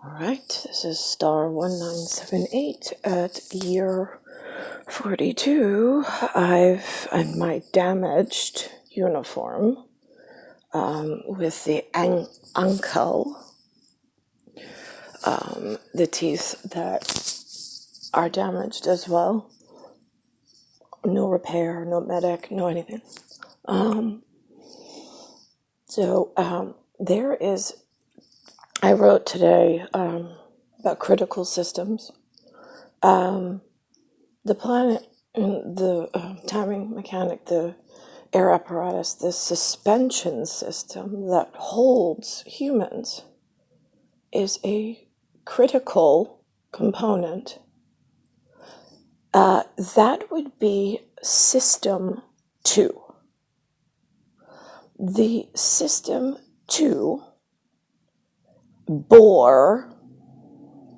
All right, this is star 1978 at year 42. I'm my damaged uniform with the ankle, the teeth that are damaged as well. No repair, no medic, no anything. There is, I wrote today about critical systems. The planet, the timing mechanic, the air apparatus, the suspension system that holds humans is a critical component. That would be System 2. The System 2 bore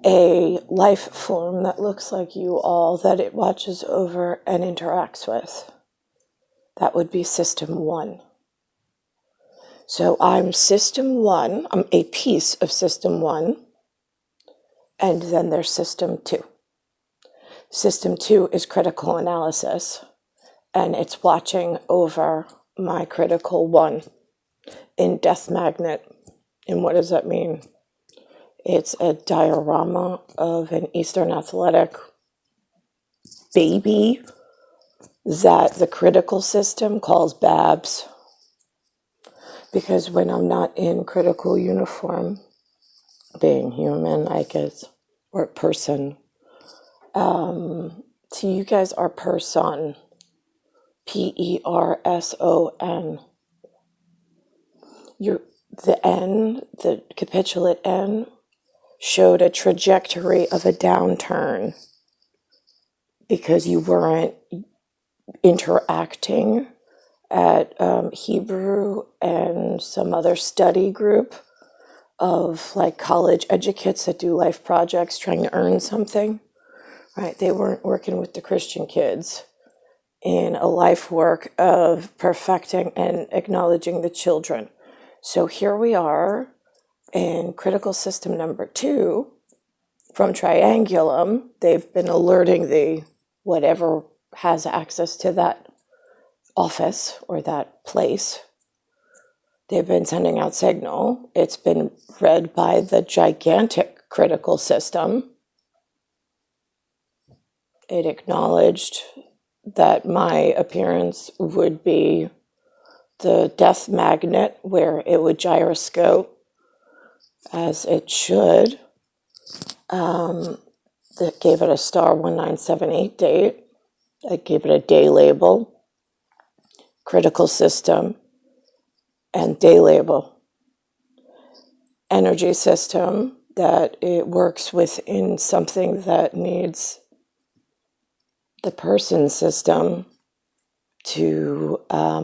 a life form that looks like you all, that it watches over and interacts with. That would be System 1. So I'm System 1, I'm a piece of System 1, and then there's System 2. System 2 is critical analysis, and it's watching over my critical 1 in Death Magnet. And what does that mean? It's a diorama of an Eastern athletic baby that the critical system calls Babs. Because when I'm not in critical uniform, being human, I guess, or person, so you guys are person, Person. The N, the capitulate N, showed a trajectory of a downturn because you weren't interacting at Hebrew and some other study group of like college educates that do life projects trying to earn something, right? They weren't working with the Christian kids in a life work of perfecting and acknowledging the children. So here we are in critical system number 2 from Triangulum. They've been alerting the whatever has access to that office or that place. They've been sending out signal. It's been read by the gigantic critical system. It acknowledged that my appearance would be the Death Magnet, where it would gyroscope as it should. That gave it a star 1978 date. I gave it a day label, critical system, and day label. Energy system, that it works within something that needs the person system to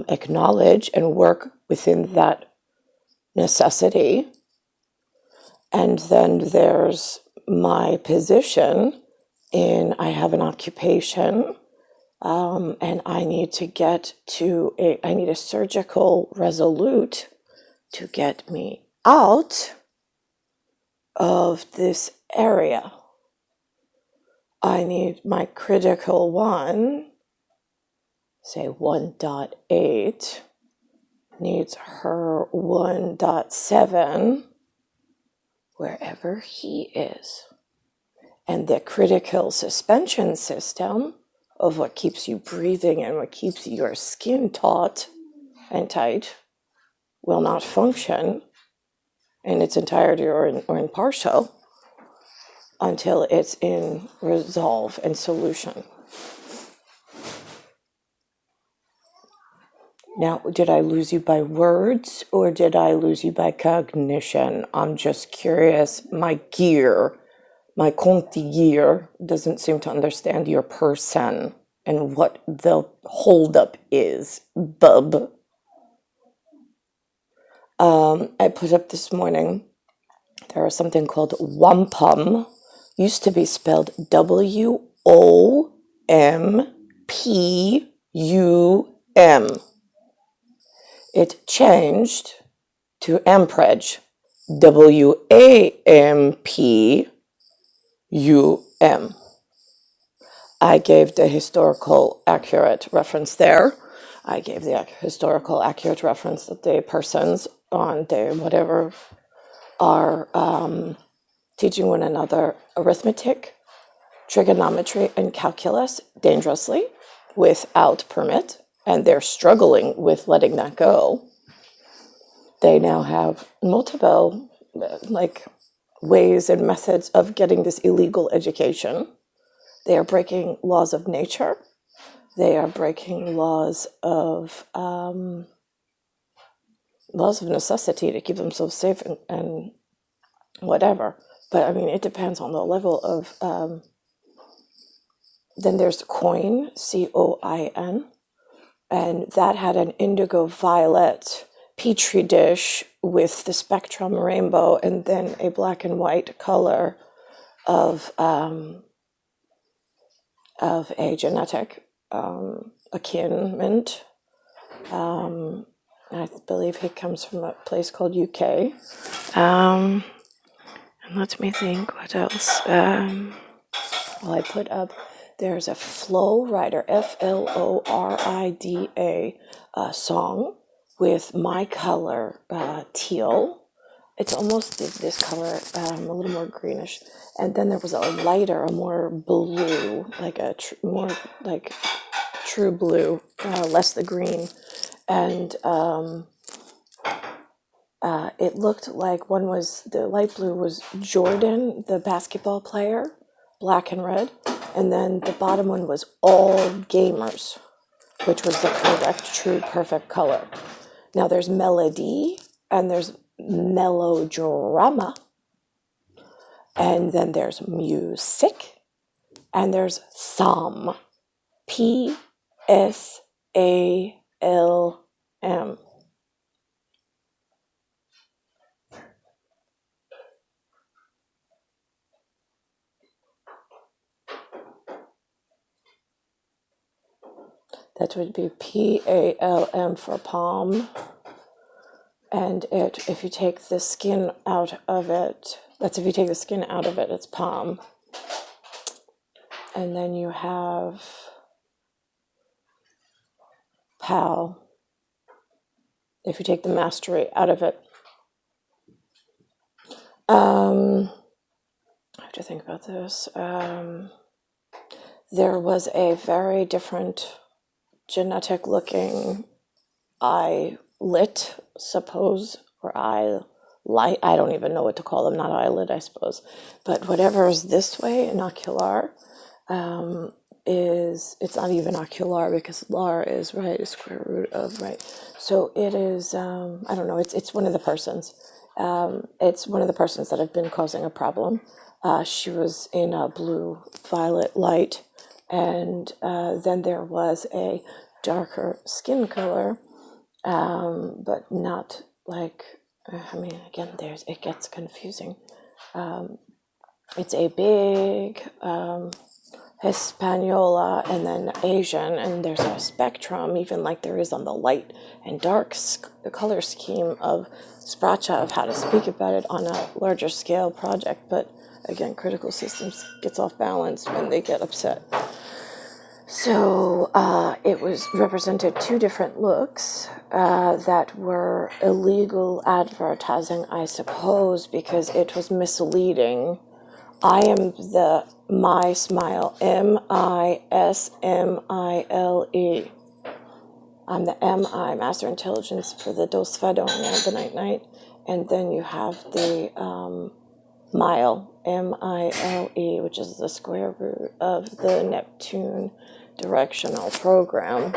acknowledge and work within that necessity. And then there's my position in, I have an occupation, and I need to get to I need a surgical resolute to get me out of this area. I need my critical 1, say 1.8, needs her 1.7, wherever he is. And the critical suspension system of what keeps you breathing and what keeps your skin taut and tight will not function in its entirety or in partial until it's in resolve and solution. Now, did I lose you by words or did I lose you by cognition? I'm just curious. My Conti gear doesn't seem to understand your person and what the holdup is, bub. I put up this morning, there is something called wampum, used to be spelled WOMPUM. It changed to Ampredge. WAMPUM. I gave the historical accurate reference there. I gave the historical accurate reference that the persons on the whatever are teaching one another arithmetic, trigonometry, and calculus dangerously without permit, and they're struggling with letting that go. They now have multiple ways and methods of getting this illegal education. They are breaking laws of nature. They are breaking laws of necessity to keep themselves safe and whatever. But I mean, it depends on the level of. Then there's coin, COIN, and that had an indigo violet petri dish with the spectrum rainbow, and then a black and white color of a genetic akinment. I believe he comes from a place called UK. And let me think, what else? Well, I put up, there's a Flow Rider, FLORIDA song with my color, teal. It's almost this color, a little more greenish. And then there was a lighter, a more blue, like more like true blue, less the green. And it looked like one was, the light blue was Jordan, the basketball player, black and red. And then the bottom one was all gamers, which was the correct, true, perfect color. Now there's melody and there's melodrama. And then there's music and there's psalm. PSALM. That would be PALM for palm. And if you take the skin out of it, it's palm. And then you have PAL. If you take the mastery out of it. I have to think about this. There was a very different genetic looking eyelid, suppose, or eye light. I don't even know what to call them, not eyelid, I suppose. But whatever is this way, an ocular, it's not even ocular because lar is right, square root of right. So it is, I don't know, it's one of the persons. It's one of the persons that have been causing a problem. She was in a blue violet light, and then there was a darker skin color, but not like, I mean, again, it gets confusing. It's a big Hispaniola and then Asian, and there's a spectrum, even like there is on the light and dark color scheme of Spracha, of how to speak about it on a larger scale project. But again, critical systems gets off balance when they get upset. So it was represented two different looks that were illegal advertising, I suppose, because it was misleading. I am the My Smile, MISMILE. I'm the MI, Master Intelligence, for the Dos Fadonia, the Night. And then you have the Mile, MILE, which is the square root of the Neptune directional program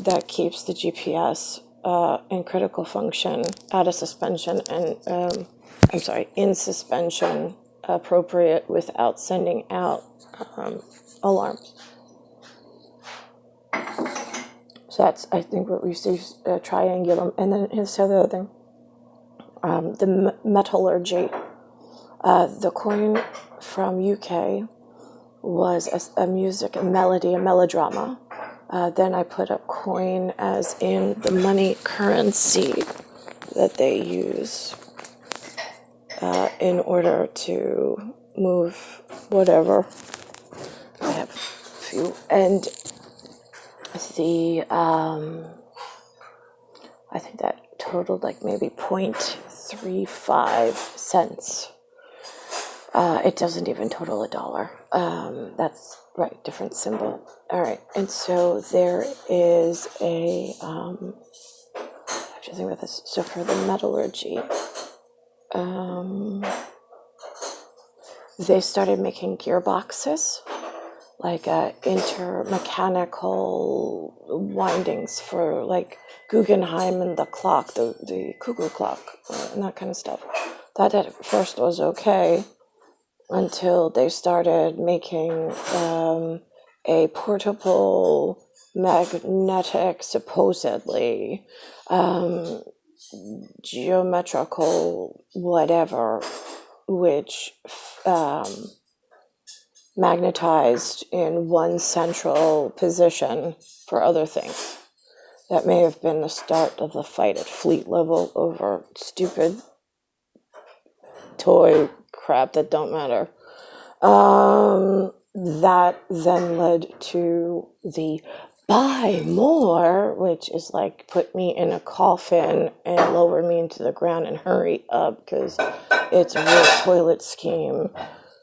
that keeps the GPS in critical function, out of suspension, and in suspension, appropriate, without sending out alarms. So that's, I think, what we see, triangulum. And then here's the other thing, the metallurgy. The coin from UK was a music, a melody, a melodrama. Then I put up coin as in the money currency that they use. in order to move whatever. I have a few, and the I think that totaled like maybe 0.35 cents. It doesn't even total $1. That's right, different symbol. All right, and so there is a, I have to think about this. So for the metallurgy, they started making gearboxes, like intermechanical windings for like Guggenheim and the clock, the cuckoo clock, and that kind of stuff. That at first was okay until they started making a portable magnetic, supposedly geometrical whatever, which magnetized in one central position for other things. That may have been the start of the fight at fleet level over stupid toy crap that don't matter. That then led to the buy more, which is like put me in a coffin and lower me into the ground and hurry up because it's a real toilet scheme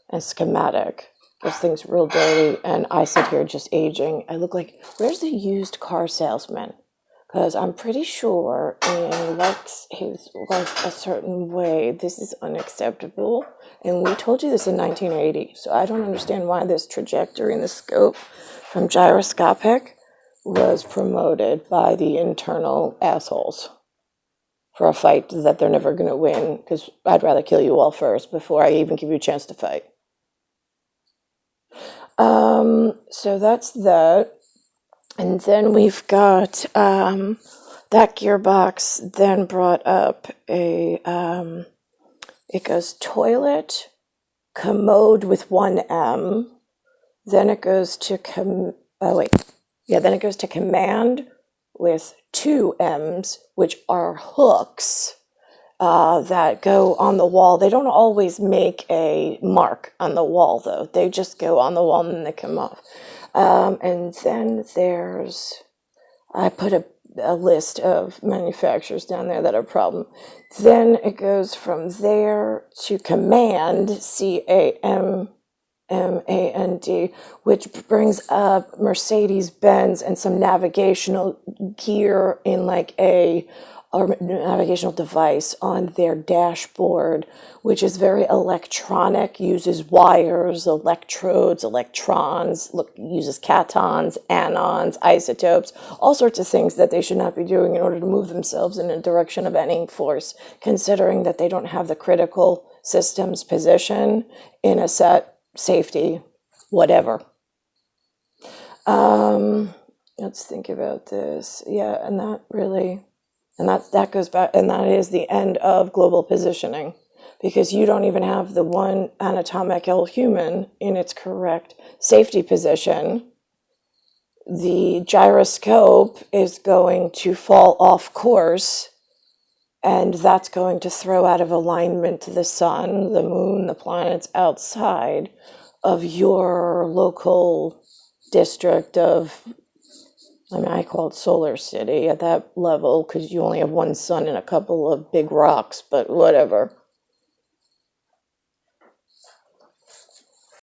and schematic. This thing's real dirty, and I sit here just aging. I look like, where's the used car salesman? Because I'm pretty sure in his life a certain way, this is unacceptable. And we told you this in 1980, so I don't understand why this trajectory and the scope from gyroscopic was promoted by the internal assholes for a fight that they're never going to win, because I'd rather kill you all first before I even give you a chance to fight. So that's that. And then we've got that gearbox then brought up it goes toilet, commode with one M, then it goes to then it goes to command with two M's, which are hooks that go on the wall. They don't always make a mark on the wall, though. They just go on the wall and then they come off. And then I put a list of manufacturers down there that are a problem. Then it goes from there to command, CAMMAND, which brings up Mercedes-Benz and some navigational gear in like a navigational device on their dashboard, which is very electronic, uses wires, electrodes, electrons, uses catons, anons, isotopes, all sorts of things that they should not be doing in order to move themselves in a direction of any force, considering that they don't have the critical systems position in a set, safety, whatever. Let's think about this. Yeah, and that really... And that goes back, and that is the end of global positioning, because you don't even have the one anatomical human in its correct safety position. The gyroscope is going to fall off course, and that's going to throw out of alignment the sun, the moon, the planets outside of your local district of... I call it Solar City at that level because you only have one sun and a couple of big rocks, but whatever.